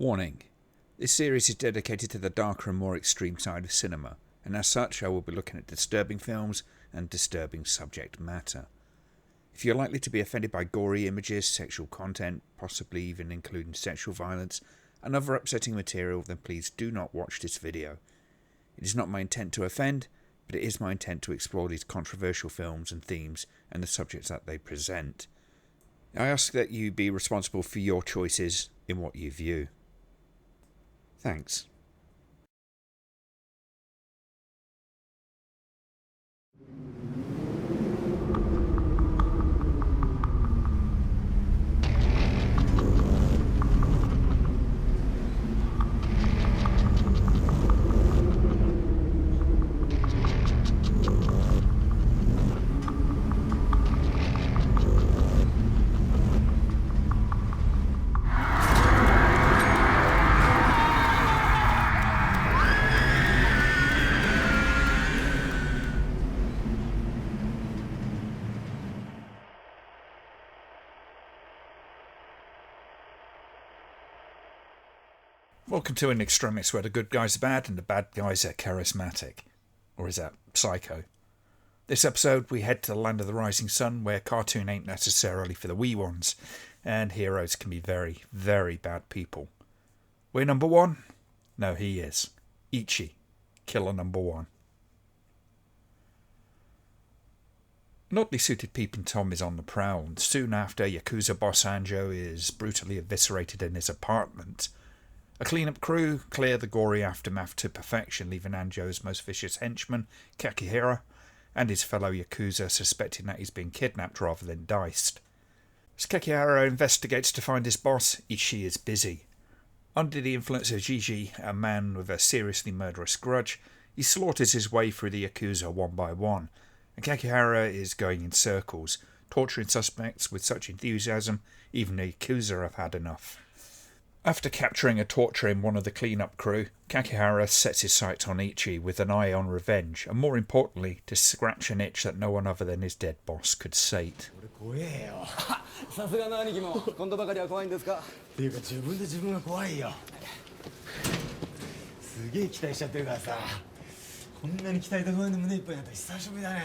Warning: this series is dedicated to the darker and more extreme side of cinema, and as such I will be looking at disturbing films and disturbing subject matter. If you're likely to be offended by gory images, sexual content, possibly even including sexual violence, and other upsetting material, then please do not watch this video. It is not my intent to offend, but it is my intent to explore these controversial films and themes and the subjects that they present. I ask that you be responsible for your choices in what you view. Thanks. Welcome to In Extremis, where the good guys are bad and the bad guys are charismatic. Or is that psycho? This episode we head to the land of the rising sun, where cartoon ain't necessarily for the wee ones, and heroes can be very, very bad people. We're number one? No, he is. Ichi, killer number one. An oddly suited peeping Tom is on the prowl, and soon after, Yakuza boss Anjo is brutally eviscerated in his apartment. A clean-up crew clear the gory aftermath to perfection, leaving Anjo's most vicious henchman, Kakihira, and his fellow Yakuza suspecting that he's been kidnapped rather than diced. As Kakihira investigates to find his boss, Ichi is busy. Under the influence of Gigi, a man with a seriously murderous grudge, he slaughters his way through the Yakuza one by one, and Kakihira is going in circles, torturing suspects with such enthusiasm, even the Yakuza have had enough. After capturing and torturing one of the clean-up crew, Kakihara sets his sights on Ichi with an eye on revenge, and more importantly, to scratch an itch that no one other than his dead boss could sate. さすがの兄貴も今度ばかりは怖いんですかっていうか自分で自分が怖いよすげえ期待しちゃってるからさこんなに期待高いの胸いっぱいになったら久しぶりだね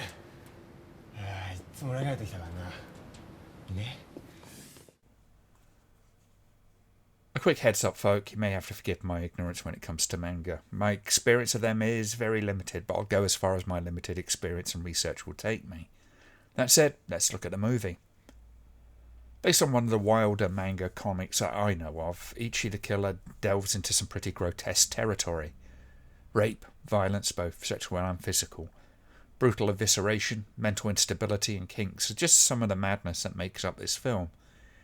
いつも裏返ってきたからなね A quick heads up, folk, you may have to forgive my ignorance when it comes to manga. My experience of them is very limited, but I'll go as far as my limited experience and research will take me. That said, let's look at the movie. Based on one of the wilder manga comics that I know of, Ichi the Killer delves into some pretty grotesque territory. Rape, violence, both sexual and physical, brutal evisceration, mental instability and kinks are just some of the madness that makes up this film.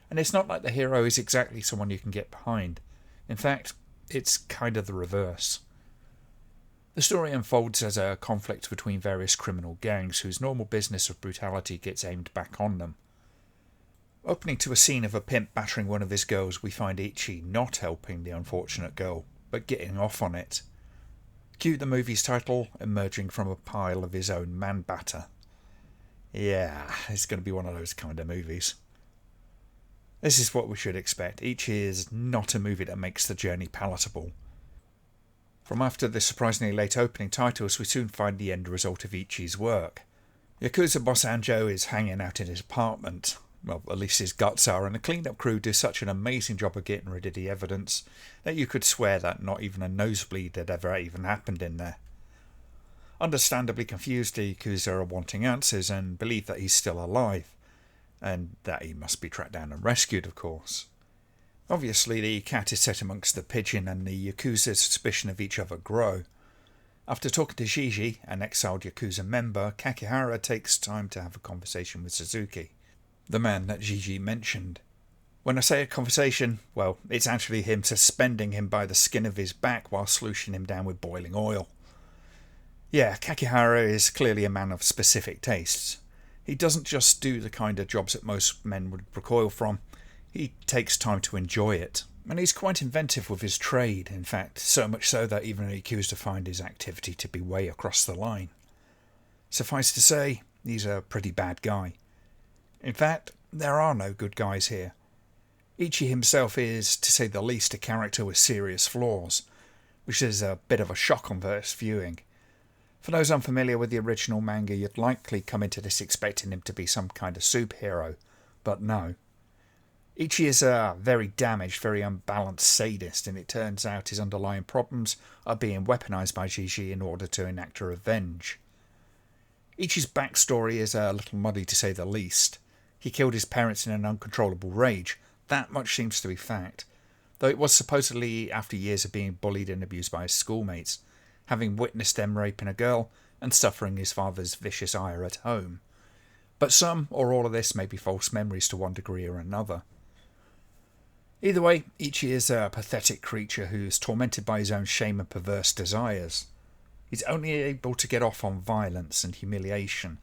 And it's not like the hero is exactly someone you can get behind. In fact, it's kind of the reverse. The story unfolds as a conflict between various criminal gangs whose normal business of brutality gets aimed back on them. Opening to a scene of a pimp battering one of his girls, we find Ichi not helping the unfortunate girl, but getting off on it. Cue the movie's title, emerging from a pile of his own man-batter. Yeah, it's going to be one of those kind of movies. This is what we should expect. Ichi is not a movie that makes the journey palatable. From after the surprisingly late opening titles, we soon find the end result of Ichi's work. Yakuza boss Anjo is hanging out in his apartment. Well, at least his guts are, and the clean-up crew do such an amazing job of getting rid of the evidence that you could swear that not even a nosebleed had ever even happened in there. Understandably confused, the Yakuza are wanting answers and believe that he's still alive. And that he must be tracked down and rescued, of course. Obviously, the cat is set amongst the pigeon, and the Yakuza's suspicion of each other grow. After talking to Gigi, an exiled Yakuza member, Kakihara takes time to have a conversation with Suzuki, the man that Gigi mentioned. When I say a conversation, well, it's actually him suspending him by the skin of his back while sluicing him down with boiling oil. Yeah, Kakihara is clearly a man of specific tastes. He doesn't just do the kind of jobs that most men would recoil from. He takes time to enjoy it. And he's quite inventive with his trade, in fact, so much so that even the Yakuza find his activity to be way across the line. Suffice to say, he's a pretty bad guy. In fact, there are no good guys here. Ichi himself is, to say the least, a character with serious flaws, which is a bit of a shock on first viewing. For those unfamiliar with the original manga, you'd likely come into this expecting him to be some kind of superhero, but no. Ichi is a very damaged, very unbalanced sadist, and it turns out his underlying problems are being weaponized by Gigi in order to enact a revenge. Ichi's backstory is a little muddy to say the least. He killed his parents in an uncontrollable rage. That much seems to be fact, though it was supposedly after years of being bullied and abused by his schoolmates, having witnessed them raping a girl and suffering his father's vicious ire at home. But some or all of this may be false memories to one degree or another. Either way, Ichi is a pathetic creature who's tormented by his own shame and perverse desires. He's only able to get off on violence and humiliation,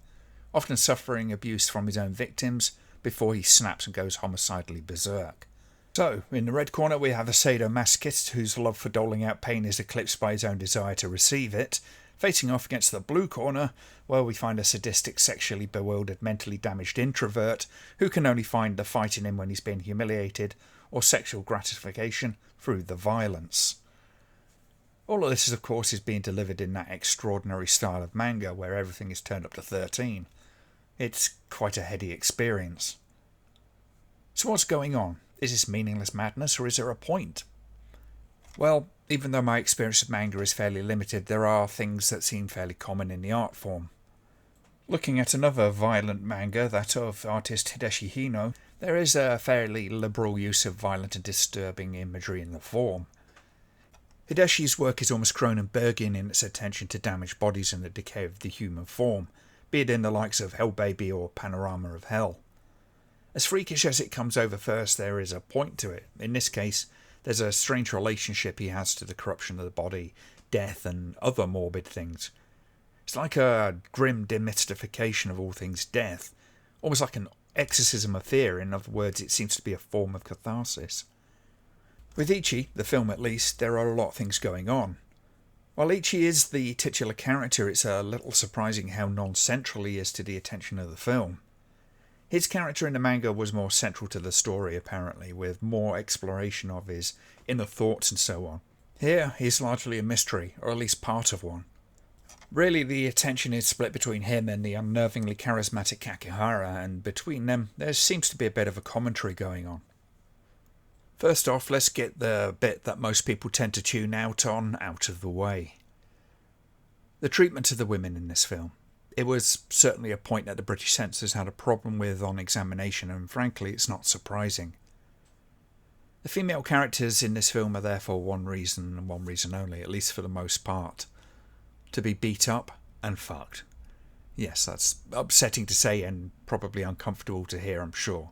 often suffering abuse from his own victims before he snaps and goes homicidally berserk. So, in the red corner we have a sadomasochist whose love for doling out pain is eclipsed by his own desire to receive it, facing off against the blue corner where we find a sadistic, sexually bewildered, mentally damaged introvert who can only find the fight in him when he's being humiliated or sexual gratification through the violence. All of this, of course, is being delivered in that extraordinary style of manga where everything is turned up to 13. It's quite a heady experience. So what's going on? Is this meaningless madness, or is there a point? Well, even though my experience of manga is fairly limited, there are things that seem fairly common in the art form. Looking at another violent manga, that of artist Hideshi Hino, there is a fairly liberal use of violent and disturbing imagery in the form. Hideshi's work is almost Cronenbergian in its attention to damaged bodies and the decay of the human form, be it in the likes of Hell Baby or Panorama of Hell. As freakish as it comes over first, there is a point to it. In this case, there's a strange relationship he has to the corruption of the body, death and other morbid things. It's like a grim demystification of all things death, almost like an exorcism of fear. In other words, it seems to be a form of catharsis. With Ichi, the film at least, there are a lot of things going on. While Ichi is the titular character, it's a little surprising how non-central he is to the attention of the film. His character in the manga was more central to the story apparently, with more exploration of his inner thoughts and so on. Here, he's largely a mystery, or at least part of one. Really, the attention is split between him and the unnervingly charismatic Kakihara, and between them, there seems to be a bit of a commentary going on. First off, let's get the bit that most people tend to tune out on out of the way. The treatment of the women in this film. It was certainly a point that the British censors had a problem with on examination, and frankly it's not surprising. The female characters in this film are there for one reason and one reason only, at least for the most part. To be beat up and fucked. Yes, that's upsetting to say and probably uncomfortable to hear, I'm sure.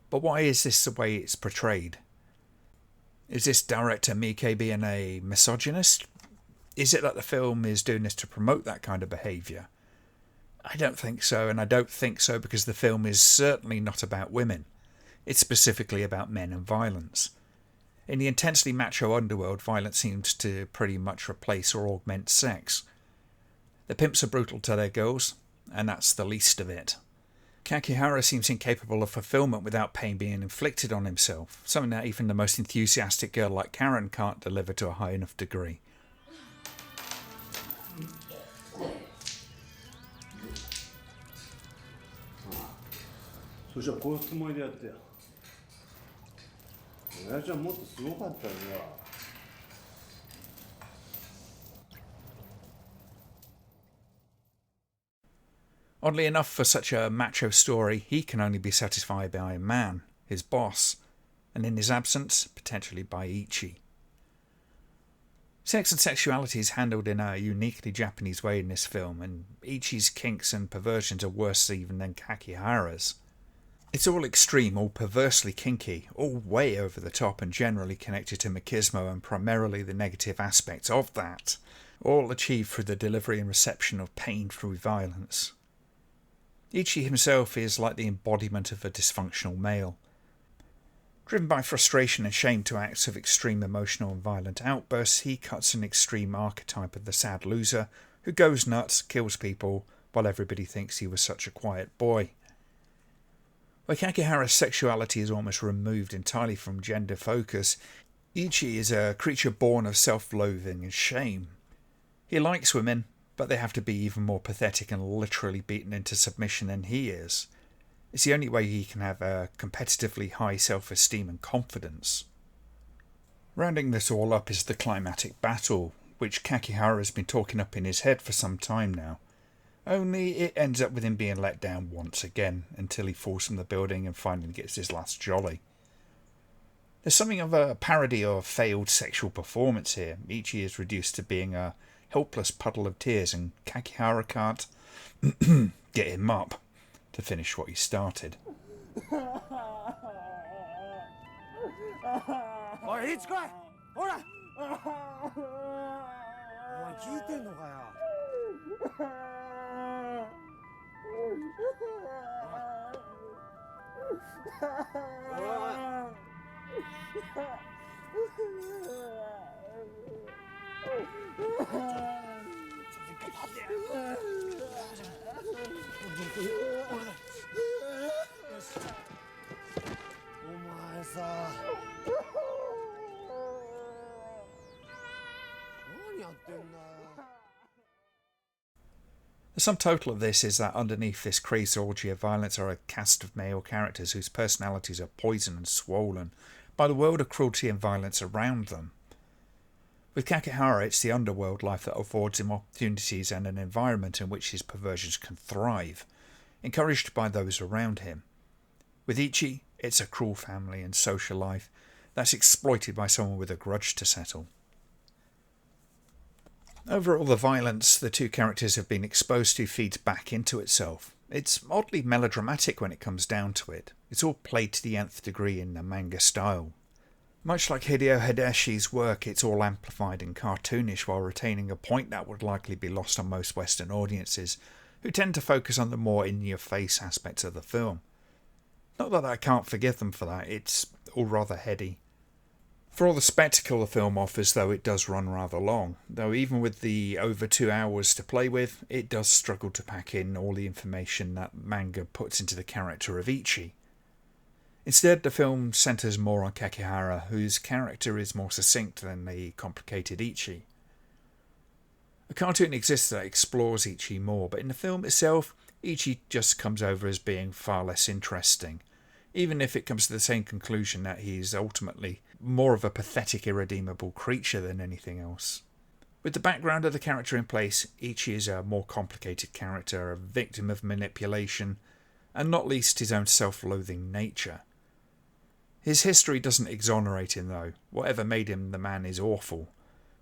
But why is this the way it's portrayed? Is this director Miike being a misogynist? Is it that the film is doing this to promote that kind of behaviour? I don't think so, and I don't think so because the film is certainly not about women. It's specifically about men and violence. In the intensely macho underworld, violence seems to pretty much replace or augment sex. The pimps are brutal to their girls, and that's the least of it. Kakihara seems incapable of fulfillment without pain being inflicted on himself, something that even the most enthusiastic girl like Karen can't deliver to a high enough degree. Oddly enough, for such a macho story, he can only be satisfied by a man, his boss, and in his absence, potentially by Ichi. Sex and sexuality is handled in a uniquely Japanese way in this film, and Ichi's kinks and perversions are worse even than Kakihara's. It's all extreme, all perversely kinky, all way over the top and generally connected to machismo and primarily the negative aspects of that, all achieved through the delivery and reception of pain through violence. Ichi himself is like the embodiment of a dysfunctional male. Driven by frustration and shame to acts of extreme emotional and violent outbursts, he cuts an extreme archetype of the sad loser who goes nuts, kills people, while everybody thinks he was such a quiet boy. Where Kakihara's sexuality is almost removed entirely from gender focus, Ichi is a creature born of self-loathing and shame. He likes women, but they have to be even more pathetic and literally beaten into submission than he is. It's the only way he can have a competitively high self-esteem and confidence. Rounding this all up is the Climatic Battle, which Kakihara has been talking up in his head for some time now. Only it ends up with him being let down once again, until he falls from the building and finally gets his last jolly. There's something of a parody of failed sexual performance here. Ichi is reduced to being a helpless puddle of tears, and Kakihara can't get him up to finish what he started. おい、いちこい、ほら。お前聞いてんのかよ。お前さ。The sum total of this is that underneath this crazy orgy of violence are a cast of male characters whose personalities are poisoned and swollen by the world of cruelty and violence around them. With Kakihara, it's the underworld life that affords him opportunities and an environment in which his perversions can thrive, encouraged by those around him. With Ichi, it's a cruel family and social life that's exploited by someone with a grudge to settle. Overall, the violence the two characters have been exposed to feeds back into itself. It's oddly melodramatic when it comes down to it. It's all played to the nth degree in the manga style. Much like Hideo Hideshi's work, it's all amplified and cartoonish while retaining a point that would likely be lost on most Western audiences, who tend to focus on the more in-your-face aspects of the film. Not that I can't forgive them for that, it's all rather heady. For all the spectacle the film offers, though, it does run rather long, though even with the over 2 hours to play with, it does struggle to pack in all the information that manga puts into the character of Ichi. Instead, the film centres more on Kakihara, whose character is more succinct than the complicated Ichi. A cartoon exists that explores Ichi more, but in the film itself, Ichi just comes over as being far less interesting, even if it comes to the same conclusion that he is ultimately more of a pathetic, irredeemable creature than anything else. With the background of the character in place, Ichi is a more complicated character, a victim of manipulation, and not least his own self-loathing nature. His history doesn't exonerate him though. Whatever made him the man is awful,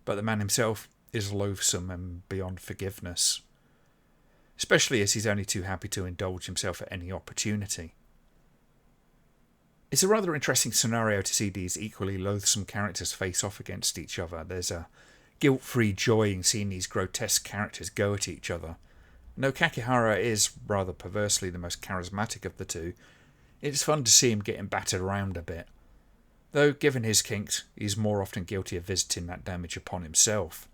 but the man himself is loathsome and beyond forgiveness. Especially as he's only too happy to indulge himself at any opportunity. It's a rather interesting scenario to see these equally loathsome characters face off against each other. There's a guilt-free joy in seeing these grotesque characters go at each other. Though Kakihara is, rather perversely, the most charismatic of the two, it's fun to see him getting battered around a bit. Though, given his kinks, he's more often guilty of visiting that damage upon himself.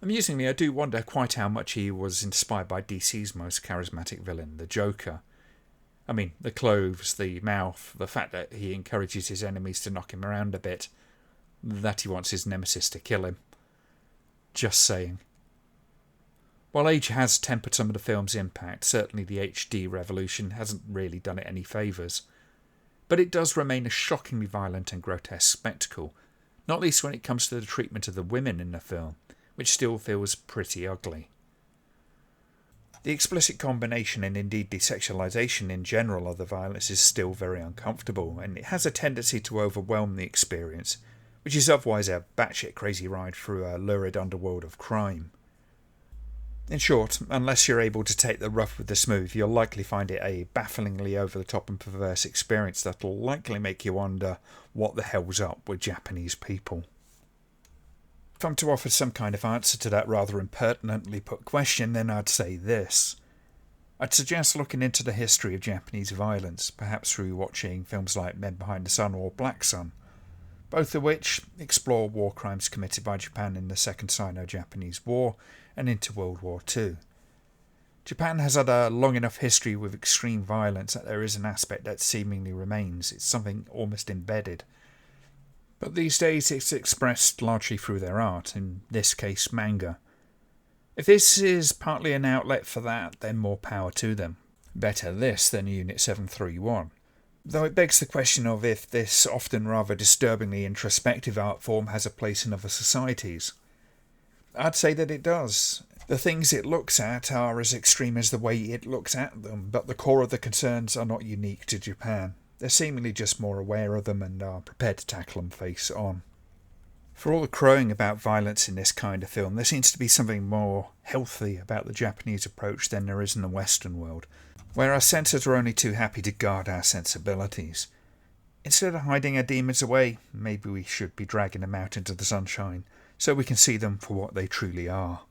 Amusingly, I do wonder quite how much he was inspired by DC's most charismatic villain, the Joker. I mean, the clothes, the mouth, the fact that he encourages his enemies to knock him around a bit, that he wants his nemesis to kill him. Just saying. While age has tempered some of the film's impact, certainly the HD revolution hasn't really done it any favours. But it does remain a shockingly violent and grotesque spectacle, not least when it comes to the treatment of the women in the film, which still feels pretty ugly. The explicit combination and indeed the sexualization in general of the violence is still very uncomfortable, and it has a tendency to overwhelm the experience, which is otherwise a batshit crazy ride through a lurid underworld of crime. In short, unless you're able to take the rough with the smooth, you'll likely find it a bafflingly over-the-top and perverse experience that'll likely make you wonder what the hell's up with Japanese people. If I'm to offer some kind of answer to that rather impertinently put question, then I'd say this. I'd suggest looking into the history of Japanese violence, perhaps through watching films like Men Behind the Sun or Black Sun, both of which explore war crimes committed by Japan in the Second Sino-Japanese War and into World War II. Japan has had a long enough history with extreme violence that there is an aspect that seemingly remains. It's something almost embedded. But these days it's expressed largely through their art, in this case manga. If this is partly an outlet for that, then more power to them. Better this than Unit 731. Though it begs the question of if this often rather disturbingly introspective art form has a place in other societies. I'd say that it does. The things it looks at are as extreme as the way it looks at them, but the core of the concerns are not unique to Japan. They're seemingly just more aware of them and are prepared to tackle them face on. For all the crowing about violence in this kind of film, there seems to be something more healthy about the Japanese approach than there is in the Western world, where our censors are only too happy to guard our sensibilities. Instead of hiding our demons away, maybe we should be dragging them out into the sunshine, so we can see them for what they truly are.